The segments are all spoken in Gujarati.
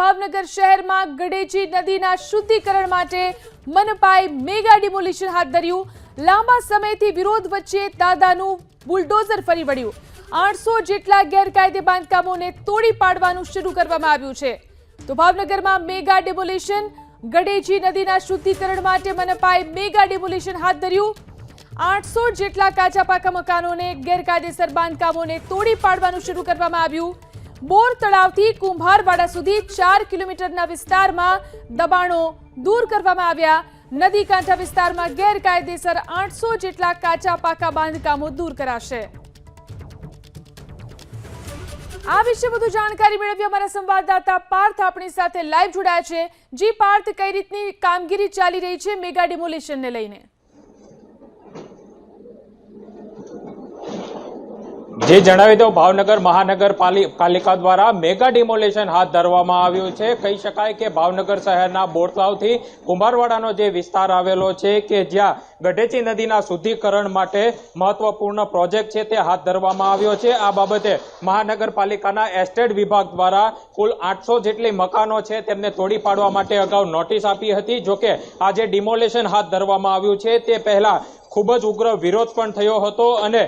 ભાવનગર શહેરમાં ગડેચી નદીના શુદ્ધિકરણ માટે મનપાએ મેગા ડિમોલિશન હાથ ધર્યું। લાંબા સમયથી વિરોધ વચ્ચે દાદાનું બુલડોઝર ફરી વળ્યું। 800 જેટલા ગેરકાયદે બાંધકામોને તોડી પાડવાનું શરૂ કરવામાં આવ્યું છે। તો ભાવનગરમાં મેગા ડિમોલિશન, ગડેચી નદીના શુદ્ધિકરણ માટે મનપાએ મેગા ડિમોલિશન હાથ ધર્યું। 800 જેટલા કાચા પાકા મકાનોને, ગેરકાયદેસર બાંધકામોને તોડી પાડવાનું શરૂ કરવામાં આવ્યું। બોર તળાવથી કુંભારવાડા સુધી 4 કિલોમીટરના વિસ્તારમાં દબાણો દૂર કરવામાં આવ્યા। નદી કાંઠા વિસ્તારમાં ગેરકાયદેસર 800 જેટલા કાચા પાકા બાંધકામો દૂર કરાશે। આ વિશે વધુ જાણકારી મેળવી અમારા સંવાદદાતા પાર્થ આપણી સાથે લાઈવ જોડાયા છે। જી પાર્થ, કઈ રીતની કામગીરી ચાલી રહી છે મેગા ડિમોલિશનને લઈને? જે જણાવી દો, ભાવનગર મહાનગરપાલિકા દ્વારા મેગા ડિમોલેશન હાથ ધરવામાં આવ્યું છે। કહી શકાય કે ભાવનગર શહેરના બોરતળાવથી કુંભારવાડાનો જે વિસ્તાર આવેલો છે કે જ્યાં ગઢેચી નદીના શુદ્ધિકરણ માટે મહત્વપૂર્ણ પ્રોજેક્ટ છે તે હાથ ધરવામાં આવ્યો છે। આ બાબતે મહાનગરપાલિકાના એસ્ટેટ વિભાગ દ્વારા કુલ 800 જેટલી મકાનો છે તેમને તોડી પાડવા માટે અગાઉ નોટિસ આપી હતી। જોકે આ જે ડિમોલેશન હાથ ધરવામાં આવ્યું છે તે પહેલા ખૂબ જ ઉગ્ર વિરોધ પણ થયો હતો અને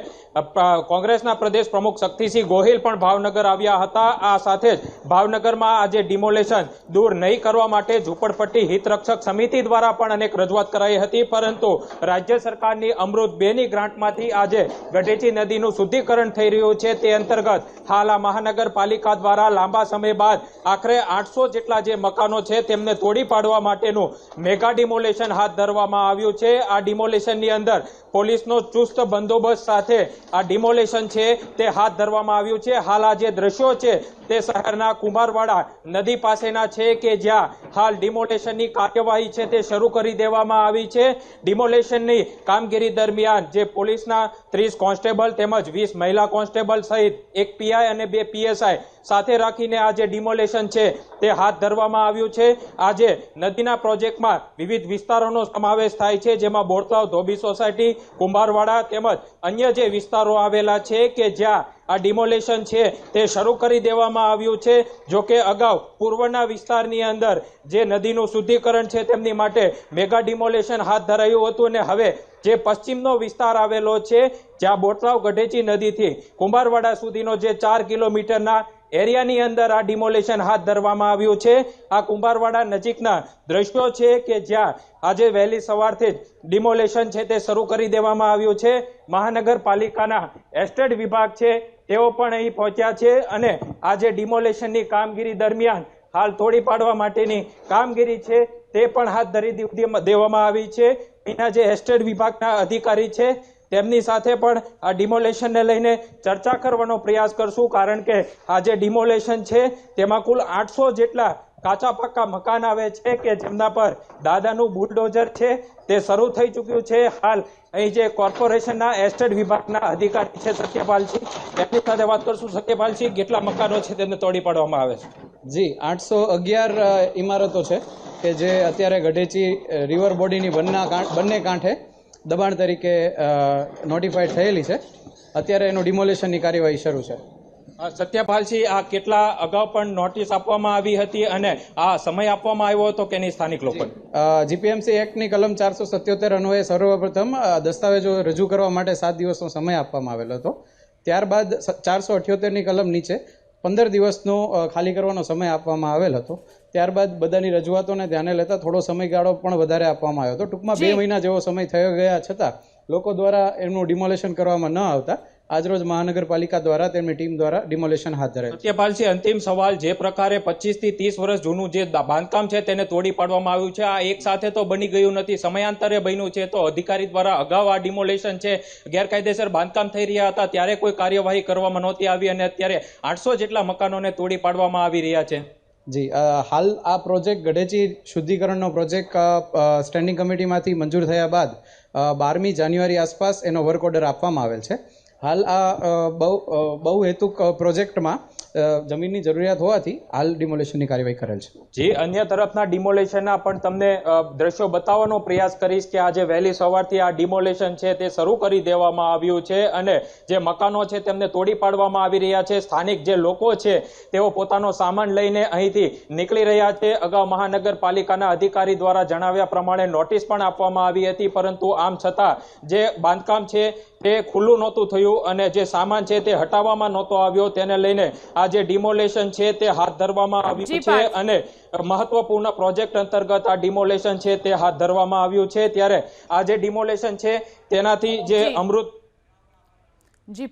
કોંગ્રેસના પ્રદેશ પ્રમુખ શક્તિસિંહ ગોહિલ પણ ભાવનગર આવ્યા હતા। આ સાથે જ ભાવનગરમાં આજે ડિમોલેશન દૂર નહીં કરવા માટે ઝૂંપડપટ્ટી હિતરક્ષક સમિતિ દ્વારા પણ અનેક રજૂઆત કરાઈ હતી, પરંતુ રાજ્ય સરકારની અમૃત 2ની ગ્રાન્ટમાંથી આજે ગઢેચી નદીનું શુદ્ધિકરણ થઈ રહ્યું છે। તે અંતર્ગત હાલ આ મહાનગરપાલિકા દ્વારા લાંબા સમય બાદ આખરે 800 જેટલા જે મકાનો છે તેમને તોડી પાડવા માટેનું મેગા ડિમોલેશન હાથ ધરવામાં આવ્યું છે। આ ડિમોલેશનની અંદર પોલીસનો ચુસ્ત બંદોબસ્ત સાથે આ ડિમોલેશન છે તે હાથ ધરવામાં આવ્યું છે। હાલ આ જે દ્રશ્યો છે તે શહેરના કુંભારવાડા નદી પાસેના છે કે જ્યાં હાલ ડિમોલેશનની કાર્યવાહી છે તે શરૂ કરી દેવામાં આવી છે। ડિમોલેશનની કામગીરી દરમિયાન જે પોલીસના 30 કોન્સ્ટેબલ તેમજ 20 મહિલા કોન્સ્ટેબલ સહિત 1 પીઆઈ અને 2 પીએસઆઈ સાથે રાખીને આ જે ડિમોલેશન છે તે હાથ ધરવામાં આવ્યું છે। આજે નદીના પ્રોજેક્ટમાં વિવિધ વિસ્તારોનો સમાવેશ થાય છે, જેમાં બોરતળાવ, ધોબી સોસાયટી, કુંભારવાડા તેમજ અન્ય જે વિસ્તારો આવેલા છે કે જ્યાં આ ડિમોલેશન છે તે શરૂ કરી દેવામાં આવ્યું છે। જો કે અગાઉ પૂર્વના વિસ્તારની અંદર જે નદીનું શુદ્ધિકરણ છે તેમની માટે મેગા ડિમોલેશન હાથ ધરાયું હતું અને હવે જે પશ્ચિમનો વિસ્તાર આવેલો છે જ્યાં બોરતળાવ ગઢેચી નદીથી કુંભારવાડા સુધીનો જે 4 કિલોમીટરના એરિયાની અંદર આ ડિમોલેશન હાથ ધરવામાં આવ્યું છે। આ કુંભારવાડા નજીકના દ્રશ્યો છે કે જ્યાં આજે વહેલી સવારથી જ ડિમોલેશન છે તે શરૂ કરી દેવામાં આવ્યું છે। મહાનગરપાલિકાના એસ્ટેટ વિભાગ છે તેઓ પણ અહીં પહોંચ્યા છે અને આ જે ડિમોલેશનની કામગીરી દરમિયાન હાલ તોડી પાડવા માટેની કામગીરી છે તે પણ હાથ ધરી દેવામાં આવી છે। અહીંના જે એસ્ટેટ વિભાગના અધિકારી છે તેમની સાથે પણ આ ડિમોલેશનને લઈને ચર્ચા કરવાનો પ્રયાસ કરશું, કારણ કે આ જે ડિમોલેશન છે તેમાં કુલ 800 જેટલા કાચા પાકા મકાન આવે છે કે જેમના પર દાદાનું બુલડોઝર છે તે શરૂ થઈ ચૂક્યું છે। હાલ અહીં જે કોર્પોરેશનના એસ્ટેટ વિભાગના અધિકારી છે સત્યપાલસિંહ, તેમની સાથે વાત કરશું। સત્યપાલસિંહ, કેટલા મકાનો છે તેમને તોડી પાડવામાં આવે છે? જી, 811 ઇમારતો છે કે જે અત્યારે ગઢેચી રિવર બોડીની બંને કાંઠે દબાણ તરીકે નોટિફાઈડ થયેલી છે। અત્યારે એનું ડિમોલેશનની કાર્યવાહી શરૂ છે। સત્યપાલસિંહ, આ કેટલા અગાઉ પણ નોટિસ આપવામાં આવી હતી અને આ સમય આપવામાં આવ્યો હતો કે નહીં સ્થાનિક લોકોને? જીપીએમસી એક્ટની કલમ 477 અન્વયે સર્વપ્રથમ દસ્તાવેજો રજૂ કરવા માટે 7 દિવસનો સમય આપવામાં આવેલો હતો। ત્યારબાદ 478ની કલમ નીચે 15 દિવસનો ખાલી કરવાનો સમય આપવામાં આવેલ હતો। ત્યારબાદ બધાની રજૂઆતોને ધ્યાને લેતા થોડો સમયગાળો પણ વધારે આપવામાં આવ્યો હતો। ટૂંકમાં 2 મહિના જેવો સમય થયો ગયા છતાં લોકો દ્વારા એમનું ડિમોલેશન કરવામાં ન આવતા આજરોજ મહાનગરપાલિકા દ્વારા તેમની ટીમ દ્વારા ડિમોલેશન હાથ ધરાયું। સત્યપાલસિંહ, અંતિમ સવાલ, જે પ્રકારે 25 થી 30 વર્ષ જૂનું જે બાંધકામ છે તેને તોડી પાડવામાં આવ્યું છે, આ એક સાથે તો બની ગયું નથી, સમયાંતરે બન્યું છે, તો અધિકારી દ્વારા અગાઉ આ ડિમોલેશન છે ગેરકાયદેસર બાંધકામ થઈ રહ્યા હતા ત્યારે કોઈ કાર્યવાહી કરવામાં નહોતી આવી અને અત્યારે 800 જેટલા મકાનોને તોડી પાડવામાં આવી રહ્યા છે? જી, હાલ આ પ્રોજેક્ટ ગઢેચી શુદ્ધિકરણનો પ્રોજેક્ટ સ્ટેન્ડિંગ કમિટીમાંથી મંજૂર થયા બાદ 12મી જાન્યુઆરી આસપાસ એનો વર્ક ઓર્ડર આપવામાં આવેલ છે। હાલ આ બહુ હેતુક પ્રોજેક્ટમાં જમીનની જરૂરિયાત હોવાથી હાલ ડિમોલેશનની કાર્યવાહી કરેલ છે. જે અન્ય તરફના ડિમોલેશનના પણ તમને દ્રશ્યો બતાવવાનો પ્રયાસ કરીશ કે આજે વહેલી સવારથી આ ડિમોલેશન છે તે શરૂ કરી દેવામાં આવ્યું છે અને જે મકાનો છે તેમને તોડી પાડવામાં આવી રહ્યા છે. સ્થાનિક જે લોકો છે તેઓ પોતાનો સામાન લઈને અહીંથી નીકળી રહ્યા છે. અગાઉ મહાનગરપાલિકાના અધિકારી દ્વારા જણાવ્યા પ્રમાણે નોટિસ પણ આપવામાં આવી હતી, પરંતુ આમ છતાં જે બાંધકામ છે તે ખુલ્લું નહોતું થયું અને જે સામાન છે તે હટાવવામાં નહોતો આવ્યો. તેને લઈને આ જે ડિમોલેશન છે તે હાથ ધરવામાં આવ્યું છે અને મહત્વપૂર્ણ પ્રોજેક્ટ અંતર્ગત આ ડિમોલેશન છે તે હાથ ધરવામાં આવ્યું છે. ત્યારે આ જે ડિમોલેશન છે તેનાથી જે અમૃત જી